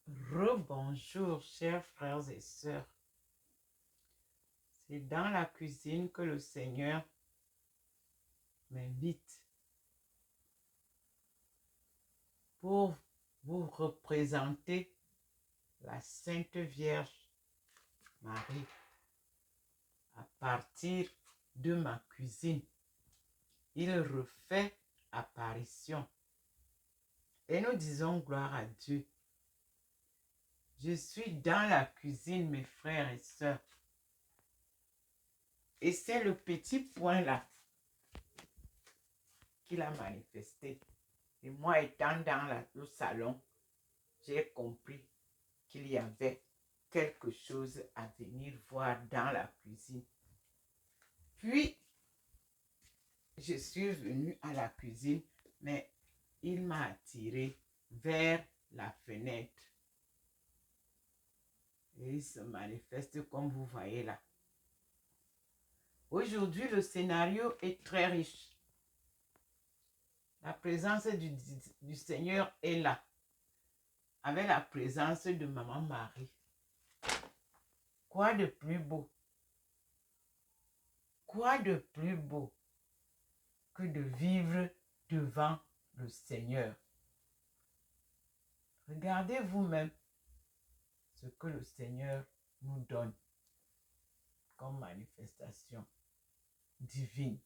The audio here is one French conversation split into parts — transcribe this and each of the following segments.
Rebonjour, chers frères et sœurs. C'est dans la cuisine que le Seigneur m'invite pour vous représenter la Sainte Vierge Marie à partir de ma cuisine. Il refait apparition. Et nous disons gloire à Dieu. Je suis dans la cuisine, mes frères et sœurs. Et c'est le petit point là qu'il a manifesté. Et moi, étant dans le salon, j'ai compris qu'il y avait quelque chose à venir voir dans la cuisine. Puis, je suis venue à la cuisine, mais il m'a attiré vers la fenêtre. Et il se manifeste comme vous voyez là. Aujourd'hui, le scénario est très riche. La présence du Seigneur est là, avec la présence de Maman Marie. Quoi de plus beau? Quoi de plus beau que de vivre devant le Seigneur? Regardez vous-même ce que le Seigneur nous donne comme manifestation divine.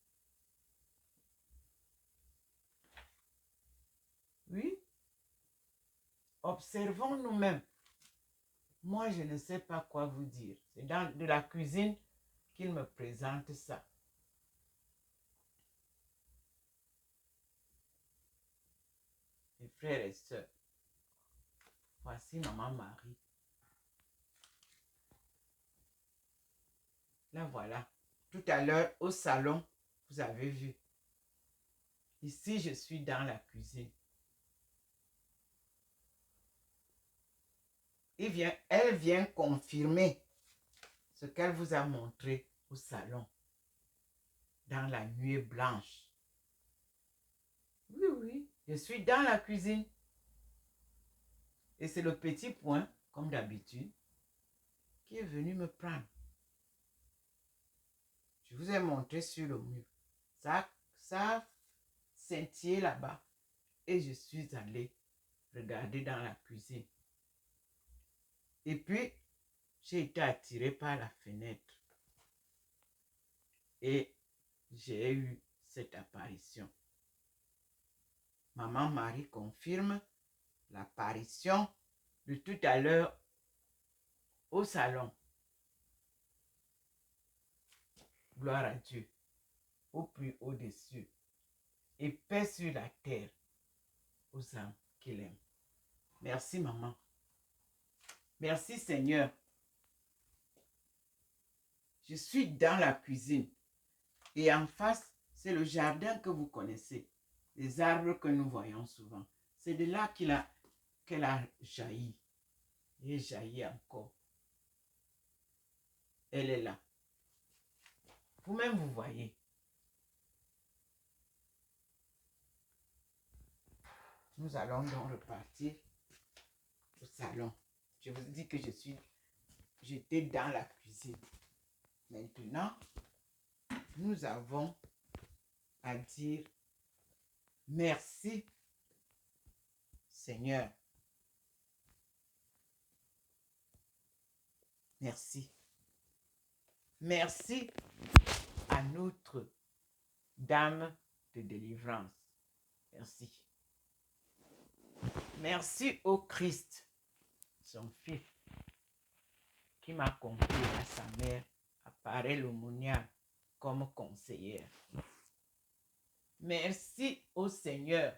Oui, observons nous-mêmes. Moi, je ne sais pas quoi vous dire. C'est dans de la cuisine qu'il me présente ça. Mes frères et sœurs, voici Maman Marie. Là, voilà. Tout à l'heure, au salon, vous avez vu. Ici, je suis dans la cuisine. Elle vient confirmer ce qu'elle vous a montré au salon, dans la nuée blanche. Oui, oui, je suis dans la cuisine. Et c'est le petit point, comme d'habitude, qui est venu me prendre. Je vous ai montré sur le mur. Ça a scintillé là-bas. Et je suis allée regarder dans la cuisine. Et puis, j'ai été attirée par la fenêtre. Et j'ai eu cette apparition. Maman Marie confirme l'apparition de tout à l'heure au salon. Gloire à Dieu, au plus haut des cieux, et paix sur la terre aux âmes qu'il aime. Merci, maman. Merci, Seigneur. Je suis dans la cuisine. Et en face, c'est le jardin que vous connaissez. Les arbres que nous voyons souvent. C'est de là qu'elle a jailli. Et jaillit encore. Elle est là. Vous-même, vous voyez. Nous allons donc repartir au salon. Je vous dis que j'étais dans la cuisine. Maintenant, nous avons à dire merci, Seigneur. Merci. Merci à notre Dame de délivrance. Merci. Merci au Christ, son Fils, qui m'a confié à sa mère, à Paré l'aumônière, comme conseillère. Merci au Seigneur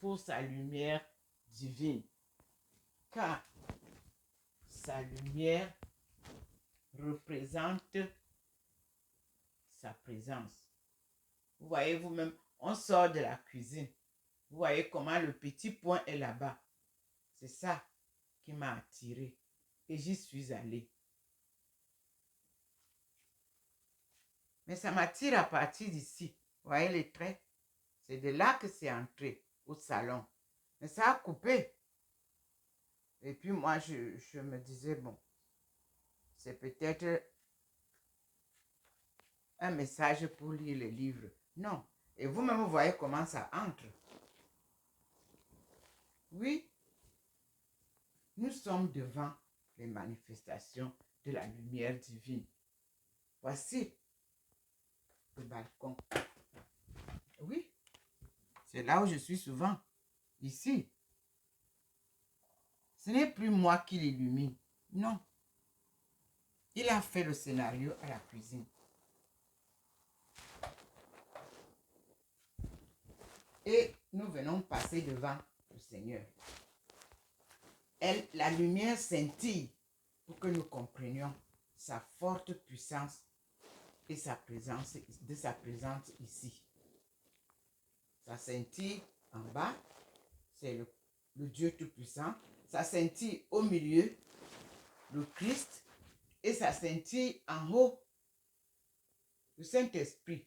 pour sa lumière divine, car sa lumière représente sa présence. Vous voyez vous-même, on sort de la cuisine. Vous voyez comment le petit point est là-bas. C'est ça qui m'a attiré. Et j'y suis allée. Mais ça m'attire à partir d'ici. Vous voyez les traits? C'est de là que c'est entré, au salon. Mais ça a coupé. Et puis moi, je me disais, bon, c'est peut-être un message pour lire le livre. Non. Et vous-même, vous voyez comment ça entre. Oui, nous sommes devant les manifestations de la lumière divine. Voici le balcon. Oui, c'est là où je suis souvent. Ici. Ce n'est plus moi qui l'illumine. Non. Il a fait le scénario à la cuisine. Et nous venons passer devant le Seigneur. La lumière scintille pour que nous comprenions sa forte puissance et de sa présence ici. Ça scintille en bas, c'est le Dieu Tout-Puissant. Ça scintille au milieu, le Christ. Et ça scintille en haut, le Saint-Esprit.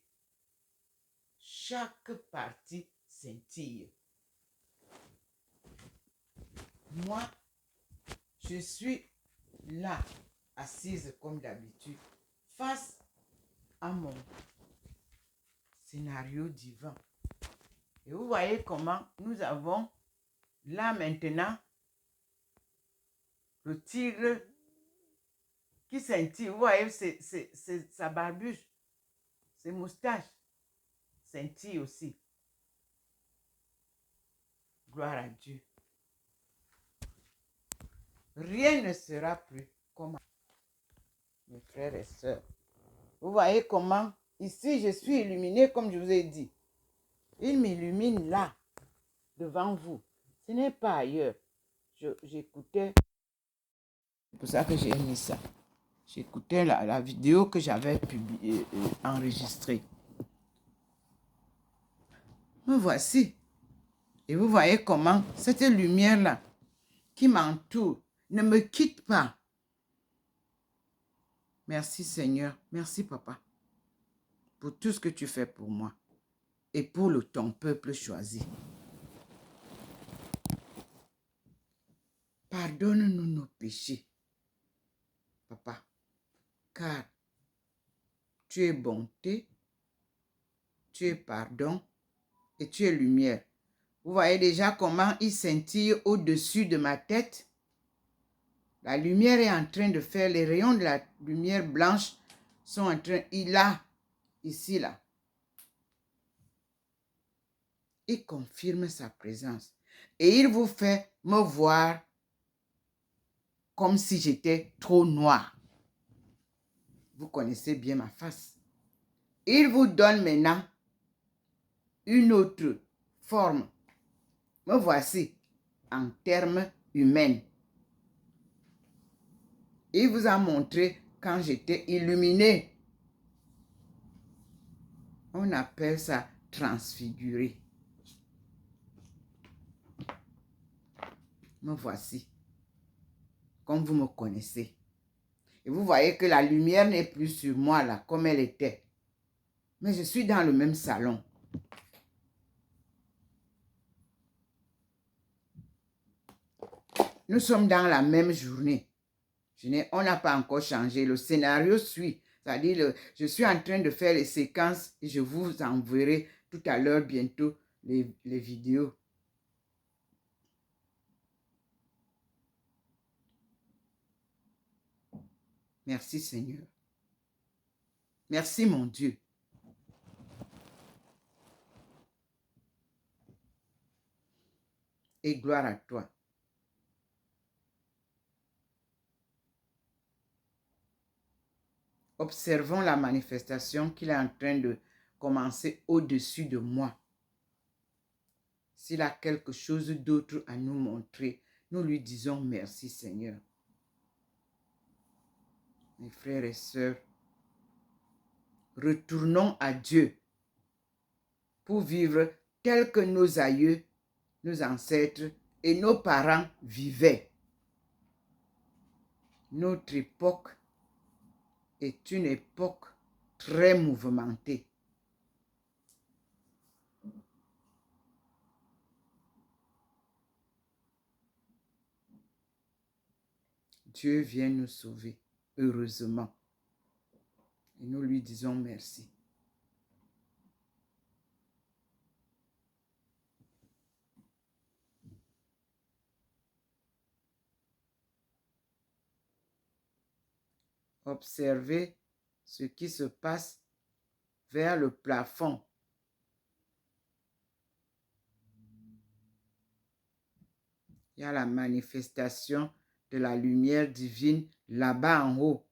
Chaque partie scintille. Moi, je suis là, assise comme d'habitude, face à mon scénario divin. Et vous voyez comment nous avons là maintenant le tigre qui scintille. Vous voyez, c'est sa barbuche, ses moustaches scintillent aussi. Gloire à Dieu. Rien ne sera plus comme mes frères et sœurs. Vous voyez comment ici je suis illuminé comme je vous ai dit. Il m'illumine là, devant vous. Ce n'est pas ailleurs. J'écoutais. C'est pour ça que j'ai mis ça. J'écoutais la vidéo que j'avais enregistrée. Me voici. Et vous voyez comment cette lumière-là qui m'entoure ne me quitte pas. Merci Seigneur. Merci Papa. Pour tout ce que tu fais pour moi. Et pour ton peuple choisi. Pardonne-nous nos péchés. Papa. Car tu es bonté. Tu es pardon. Et tu es lumière. Vous voyez déjà comment il scintille au-dessus de ma tête. La lumière est en train de faire, les rayons de la lumière blanche sont en train, il a, ici, là. Il confirme sa présence. Et il vous fait me voir comme si j'étais trop noir. Vous connaissez bien ma face. Il vous donne maintenant une autre forme. Me voici en termes humains. Il vous a montré quand j'étais illuminé. On appelle ça transfigurer. Me voici. Comme vous me connaissez. Et vous voyez que la lumière n'est plus sur moi là, comme elle était. Mais je suis dans le même salon. Nous sommes dans la même journée. On n'a pas encore changé. Le scénario suit. C'est-à-dire, je suis en train de faire les séquences et je vous enverrai tout à l'heure bientôt les vidéos. Merci Seigneur. Merci mon Dieu. Et gloire à toi. Observons la manifestation qu'il est en train de commencer au-dessus de moi. S'il a quelque chose d'autre à nous montrer, nous lui disons merci Seigneur. Mes frères et sœurs, retournons à Dieu pour vivre tel que nos aïeux, nos ancêtres et nos parents vivaient. Notre époque est une époque très mouvementée. Dieu vient nous sauver, heureusement. Et nous lui disons merci. Observez ce qui se passe vers le plafond. Il y a la manifestation de la lumière divine là-bas en haut.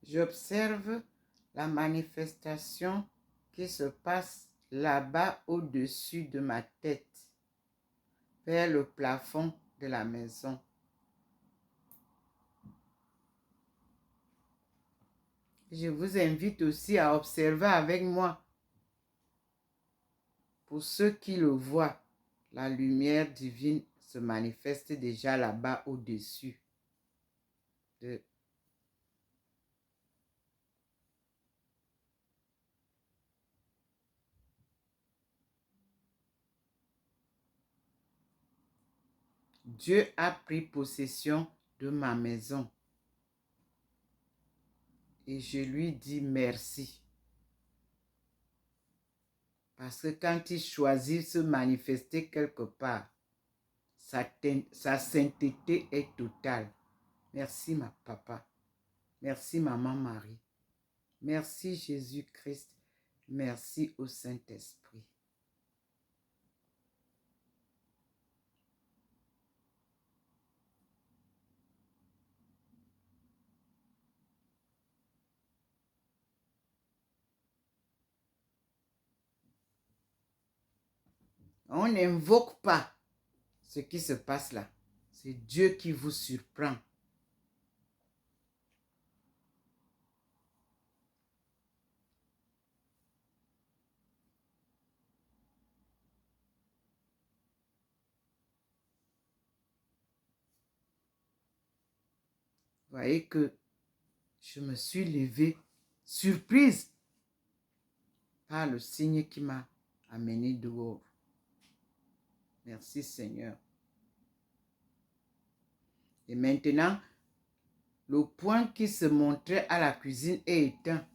J'observe la manifestation qui se passe là-bas au-dessus de ma tête, vers le plafond de la maison. Je vous invite aussi à observer avec moi. Pour ceux qui le voient, la lumière divine se manifeste déjà là-bas au-dessus de Dieu a pris possession de ma maison et je lui dis merci. Parce que quand il choisit de se manifester quelque part, sa sainteté est totale. Merci ma papa. Merci maman Marie. Merci Jésus-Christ. Merci au Saint-Esprit. On n'invoque pas ce qui se passe là. C'est Dieu qui vous surprend. Vous voyez que je me suis levée surprise par le signe qui m'a amené dehors. Merci Seigneur. Et maintenant, le point qui se montrait à la cuisine est éteint.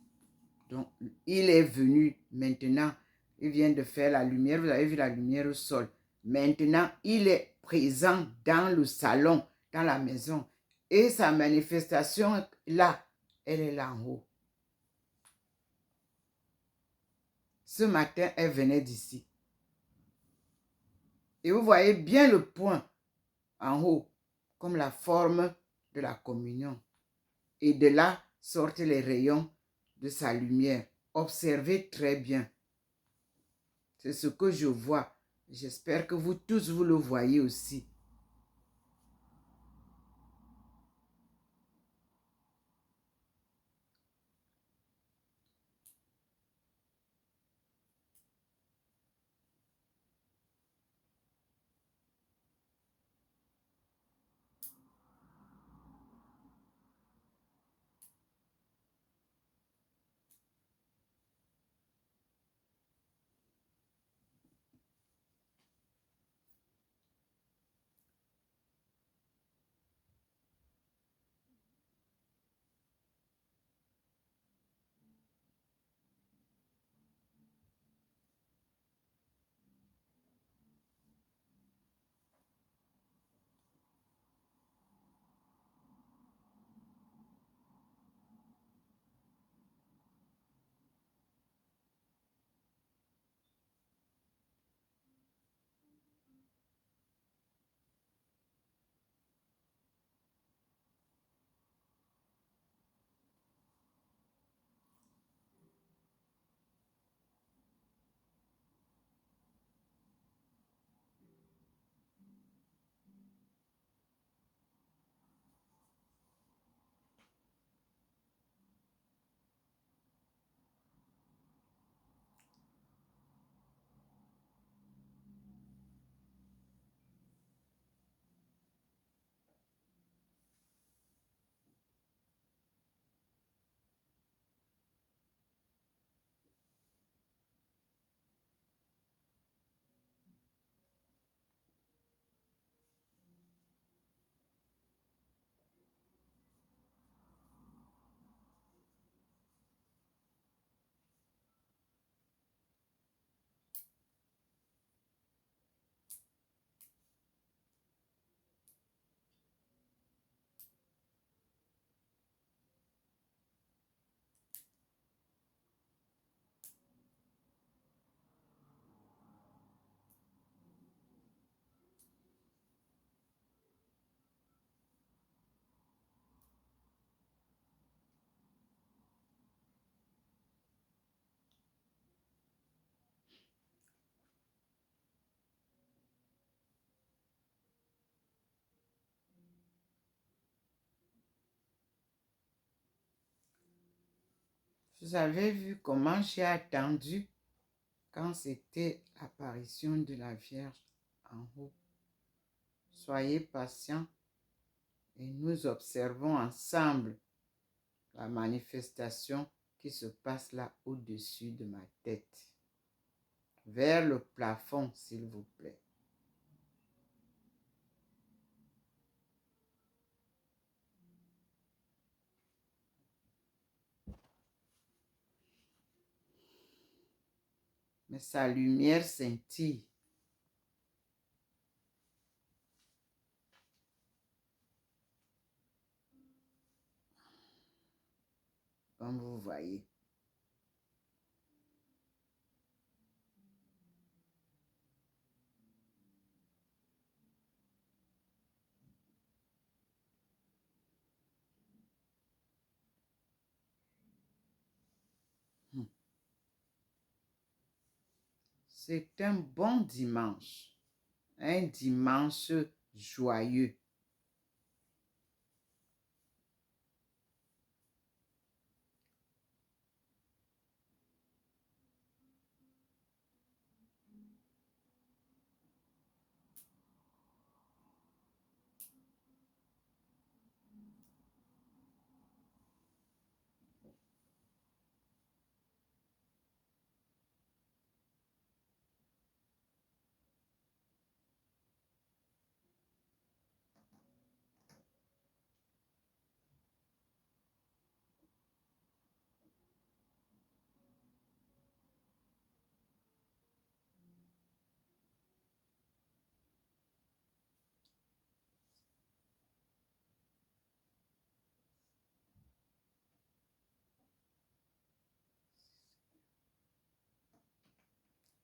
Donc, il est venu maintenant. Il vient de faire la lumière. Vous avez vu la lumière au sol. Maintenant, il est présent dans le salon, dans la maison. Et sa manifestation, là, elle est là en haut. Ce matin, elle venait d'ici. Et vous voyez bien le point en haut, comme la forme de la communion. Et de là sortent les rayons de sa lumière. Observez très bien. C'est ce que je vois. J'espère que vous tous, vous le voyez aussi. Vous avez vu comment j'ai attendu quand c'était l'apparition de la Vierge en haut. Soyez patients et nous observons ensemble la manifestation qui se passe là au-dessus de ma tête. Vers le plafond, s'il vous plaît. Mais sa lumière scintille. Comme vous voyez. C'est un bon dimanche. Un dimanche joyeux.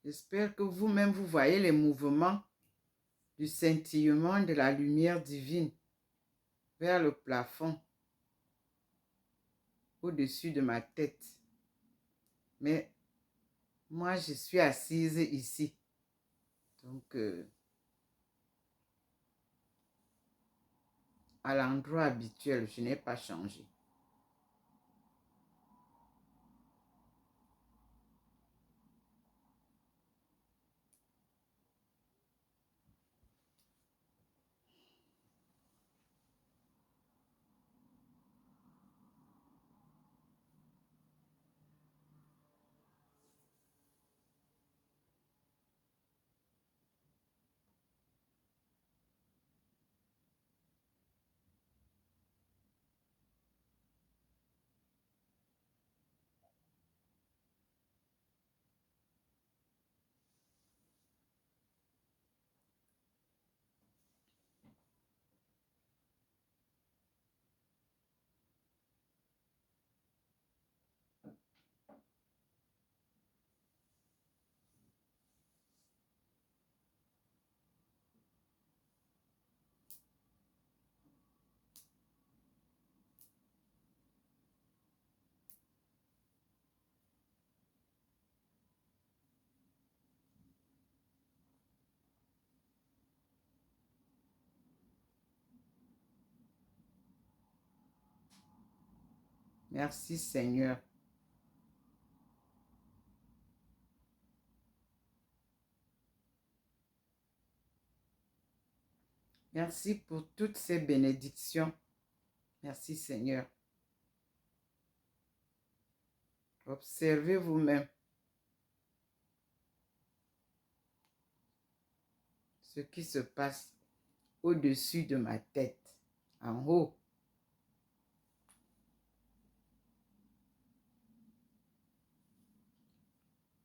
J'espère que vous-même, vous voyez les mouvements du scintillement de la lumière divine vers le plafond, au-dessus de ma tête. Mais moi, je suis assise ici. Donc, à l'endroit habituel, je n'ai pas changé. Merci Seigneur. Merci pour toutes ces bénédictions. Merci Seigneur. Observez vous-même ce qui se passe au-dessus de ma tête, en haut.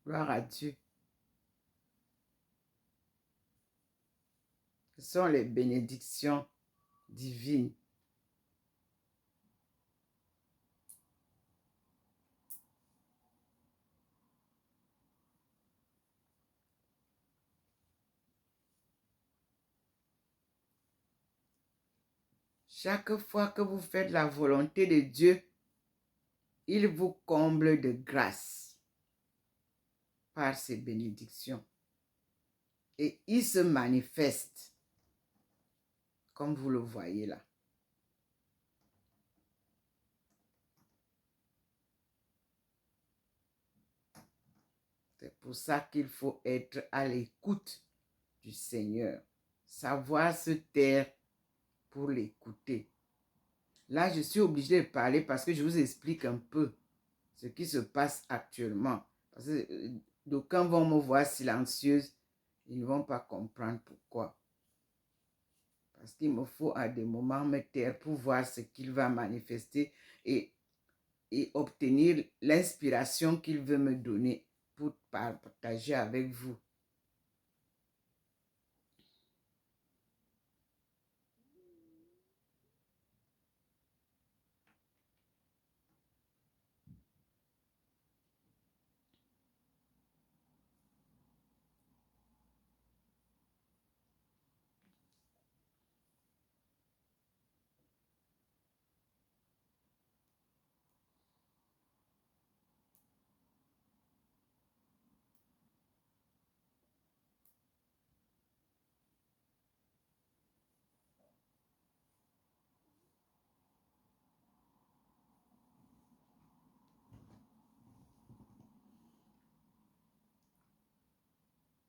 Gloire à Dieu. Ce sont les bénédictions divines. Chaque fois que vous faites la volonté de Dieu, il vous comble de grâce par ses bénédictions. Et il se manifeste, comme vous le voyez là. C'est pour ça qu'il faut être à l'écoute du Seigneur. Savoir se taire pour l'écouter. Là, je suis obligée de parler parce que je vous explique un peu ce qui se passe actuellement. Parce que d'aucuns vont me voir silencieuse. Ils ne vont pas comprendre pourquoi. Parce qu'il me faut à des moments me taire pour voir ce qu'il va manifester et obtenir l'inspiration qu'il veut me donner pour partager avec vous.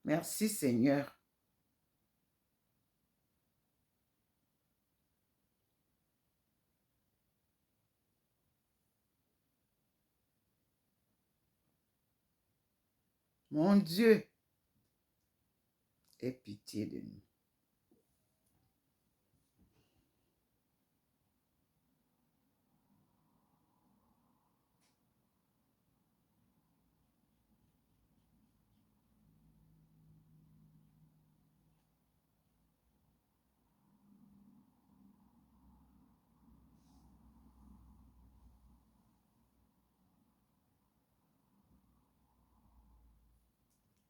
Merci Seigneur. Mon Dieu, aie pitié de nous.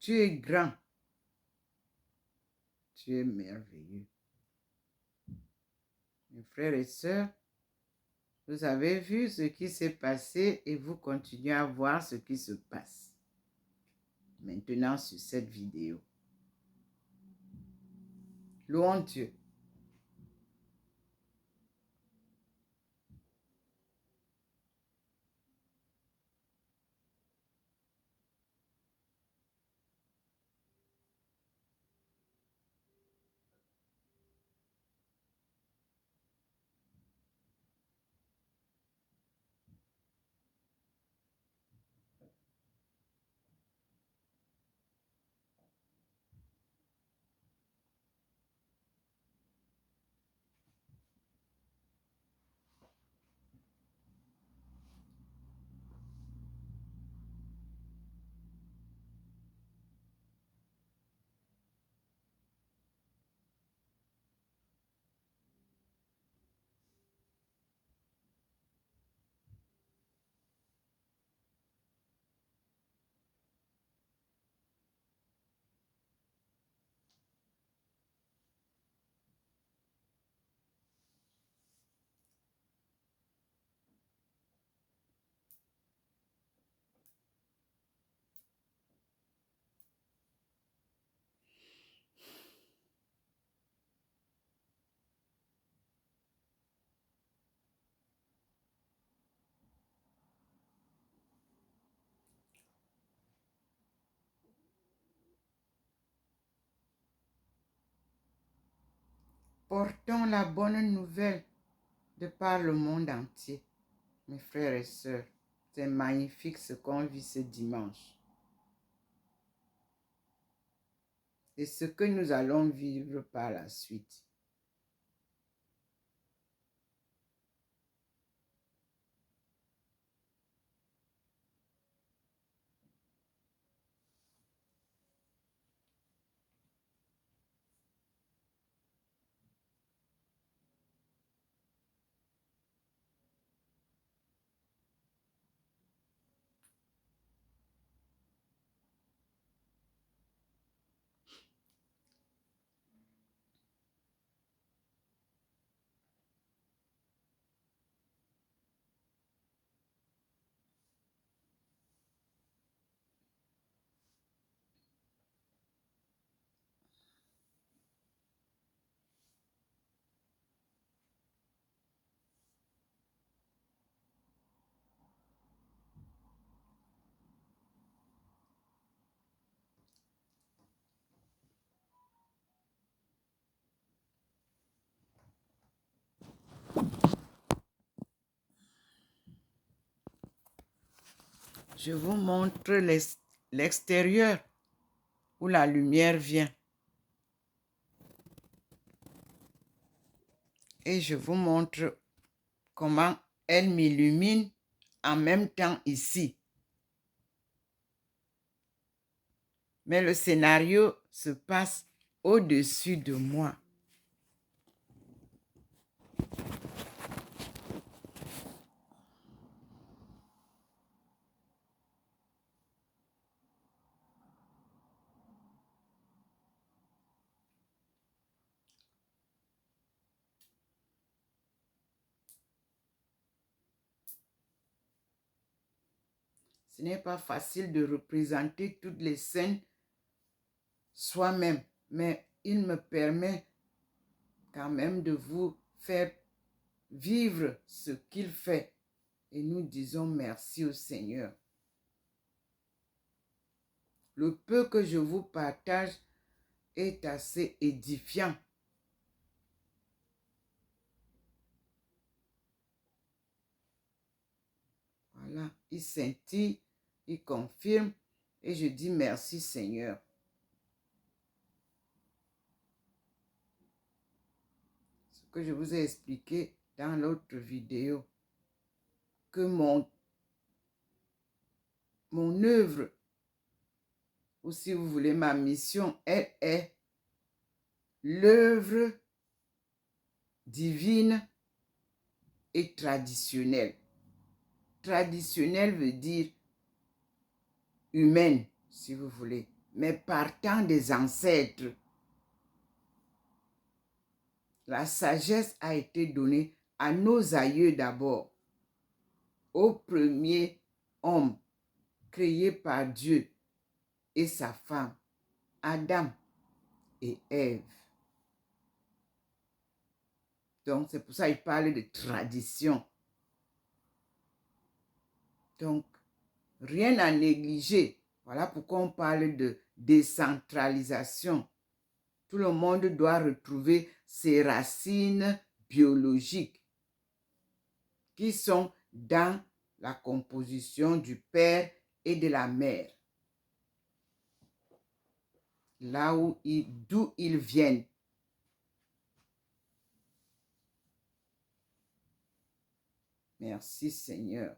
Tu es grand. Tu es merveilleux. Mes frères et sœurs, vous avez vu ce qui s'est passé et vous continuez à voir ce qui se passe maintenant sur cette vidéo. Louons Dieu. Portons la bonne nouvelle de par le monde entier. Mes frères et sœurs, c'est magnifique ce qu'on vit ce dimanche. Et ce que nous allons vivre par la suite. Je vous montre l'extérieur où la lumière vient. Et je vous montre comment elle m'illumine en même temps ici. Mais le scénario se passe au-dessus de moi. Ce n'est pas facile de représenter toutes les scènes soi-même, mais il me permet quand même de vous faire vivre ce qu'il fait. Et nous disons merci au Seigneur. Le peu que je vous partage est assez édifiant. Voilà, il scintille, il confirme et je dis merci Seigneur. Ce que je vous ai expliqué dans l'autre vidéo, que mon œuvre, ou si vous voulez ma mission, elle est l'œuvre divine et traditionnelle. Traditionnelle veut dire humaine, si vous voulez. mais partant des ancêtres. La sagesse a été donnée à nos aïeux d'abord, au premier homme créé par Dieu et sa femme, Adam et Ève. Donc, c'est pour ça qu'il parle de tradition. Donc, rien à négliger. Voilà pourquoi on parle de décentralisation. Tout le monde doit retrouver ses racines biologiques qui sont dans la composition du père et de la mère. Là d'où ils viennent. Merci Seigneur.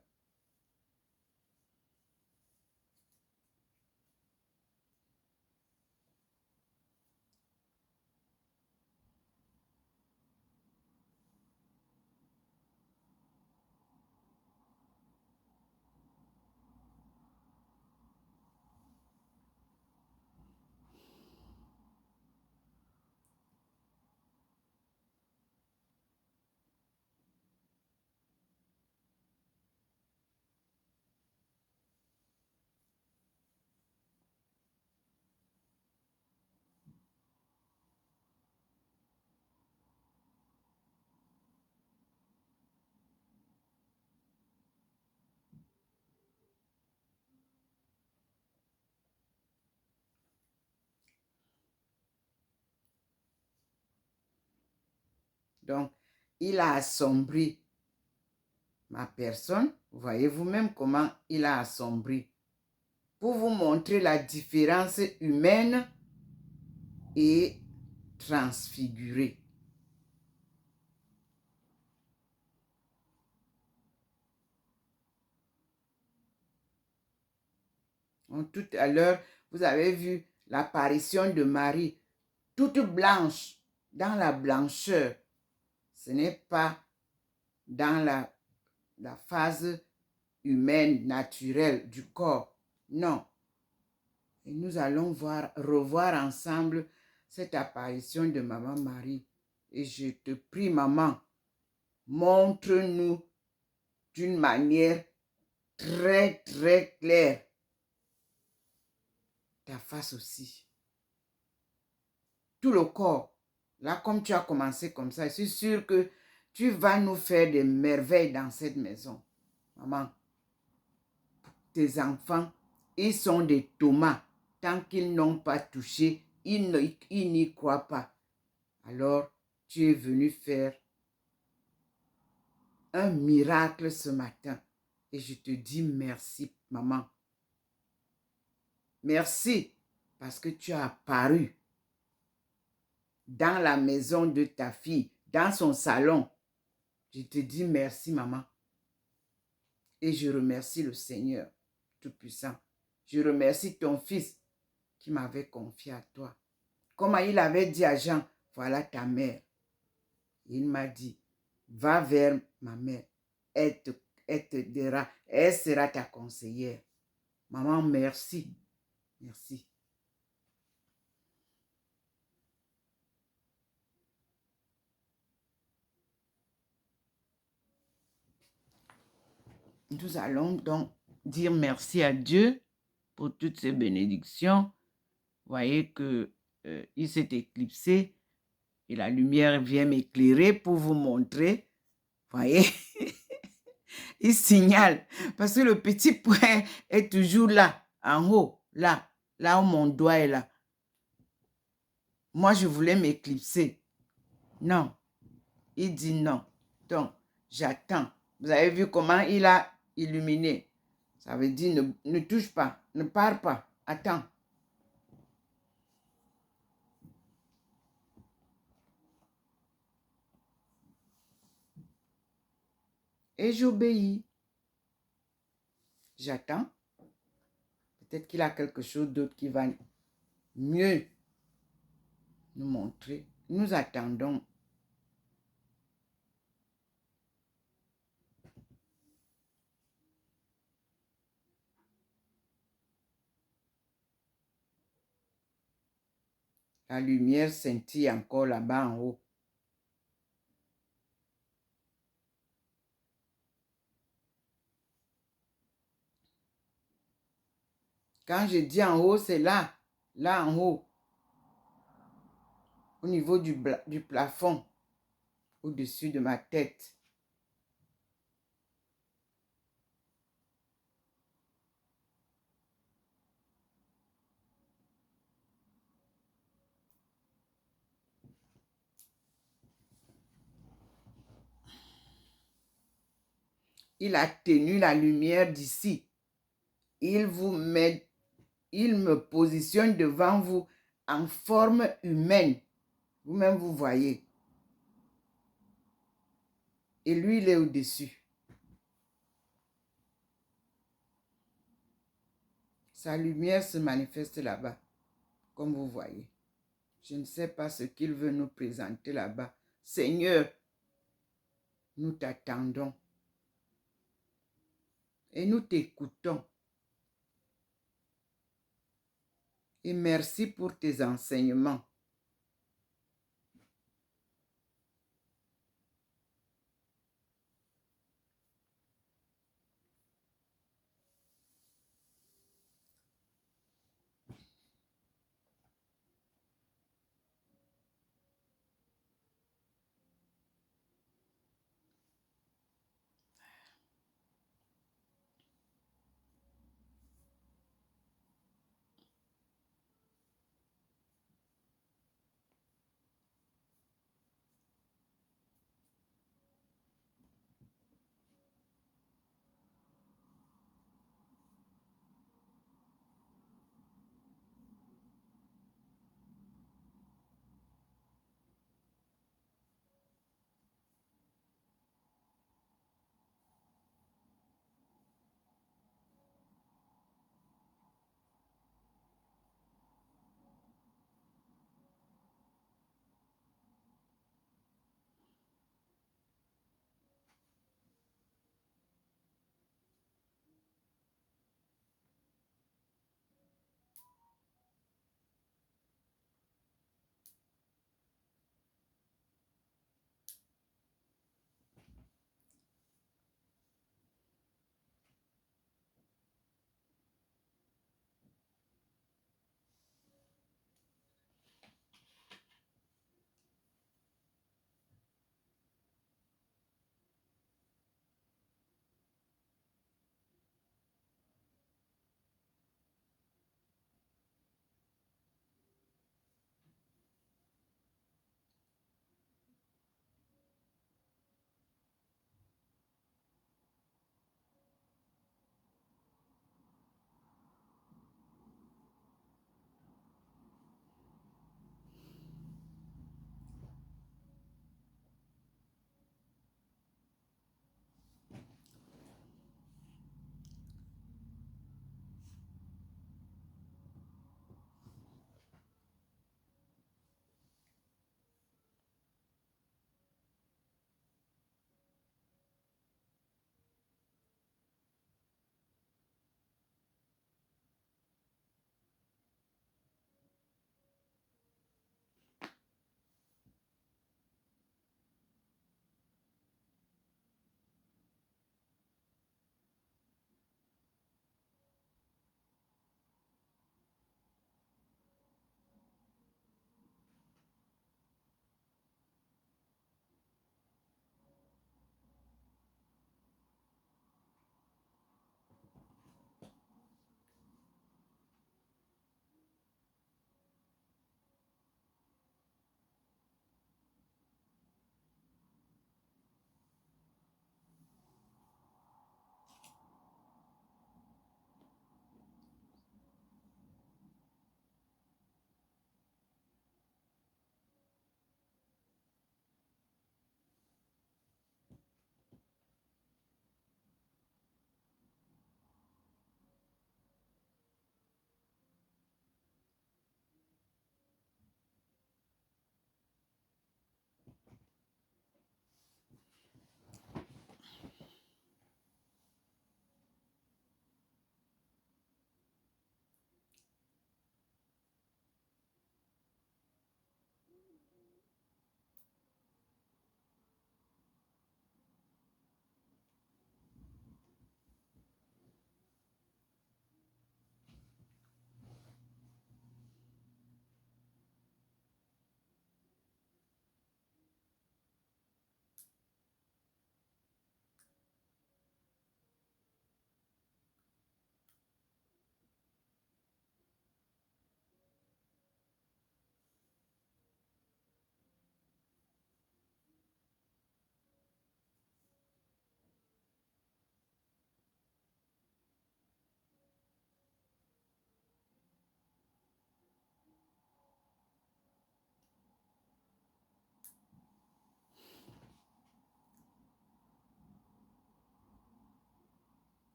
Donc, il a assombri ma personne. Vous voyez vous-même comment il a assombri. Pour vous montrer la différence humaine et transfigurée. Donc, tout à l'heure, vous avez vu l'apparition de Marie, toute blanche, dans la blancheur. Ce n'est pas dans la phase humaine, naturelle du corps. Non. Et nous allons revoir ensemble cette apparition de Maman Marie. Et je te prie, maman, montre-nous d'une manière très, très claire ta face aussi. Tout le corps. Là, comme tu as commencé comme ça, je suis sûre que tu vas nous faire des merveilles dans cette maison. Maman, tes enfants, ils sont des tomates. Tant qu'ils n'ont pas touché, ils n'y croient pas. Alors, tu es venu faire un miracle ce matin. Et je te dis merci, maman. Merci parce que tu as apparu dans la maison de ta fille, dans son salon. Je te dis merci, maman. Et je remercie le Seigneur Tout-Puissant. Je remercie ton fils qui m'avait confié à toi. Comme il avait dit à Jean, voilà ta mère. Il m'a dit, va vers ma mère. Elle te dira, elle sera ta conseillère. Maman, merci. Merci. Nous allons donc dire merci à Dieu pour toutes ces bénédictions. Vous voyez que il s'est éclipsé et la lumière vient m'éclairer pour vous montrer. Vous voyez, il signale parce que le petit point est toujours là, en haut, là où mon doigt est là. Moi, je voulais m'éclipser. Non, il dit non. Donc, j'attends. Vous avez vu comment il a illuminé. Ça veut dire ne touche pas, ne pars pas, attends. Et j'obéis. J'attends. Peut-être qu'il a quelque chose d'autre qui va mieux nous montrer. Nous attendons. La lumière scintille encore là-bas en haut. Quand je dis en haut, c'est là. Là en haut. Au niveau du plafond. Au-dessus de ma tête. Il atténue la lumière d'ici. Il me positionne devant vous en forme humaine. Vous-même, vous voyez. Et lui, il est au-dessus. Sa lumière se manifeste là-bas, comme vous voyez. Je ne sais pas ce qu'il veut nous présenter là-bas. Seigneur, nous t'attendons. Et nous t'écoutons. Et merci pour tes enseignements.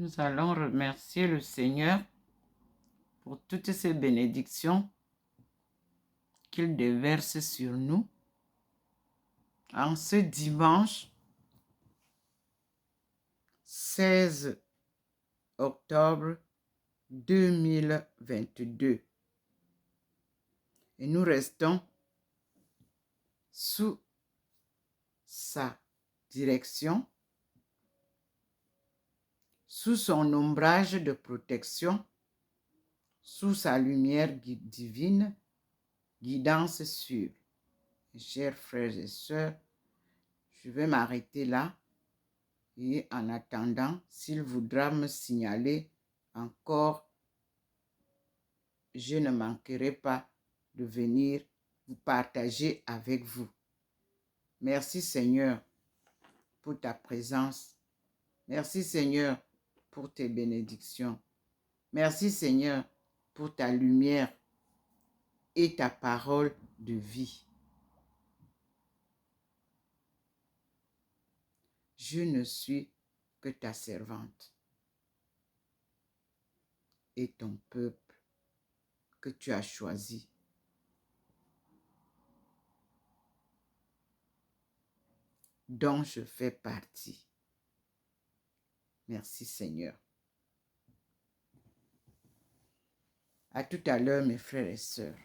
Nous allons remercier le Seigneur pour toutes ces bénédictions qu'il déverse sur nous en ce dimanche 16 octobre 2022. Et nous restons sous sa direction, sous son ombrage de protection, sous sa lumière divine, guidance sûre. Mes chers frères et sœurs, je vais m'arrêter là et en attendant, s'il voudra me signaler encore, je ne manquerai pas de venir vous partager avec vous. Merci Seigneur pour ta présence. Merci Seigneur pour tes bénédictions. Merci Seigneur pour ta lumière et ta parole de vie. Je ne suis que ta servante et ton peuple que tu as choisi. Dont je fais partie. Merci Seigneur. À tout à l'heure mes frères et sœurs.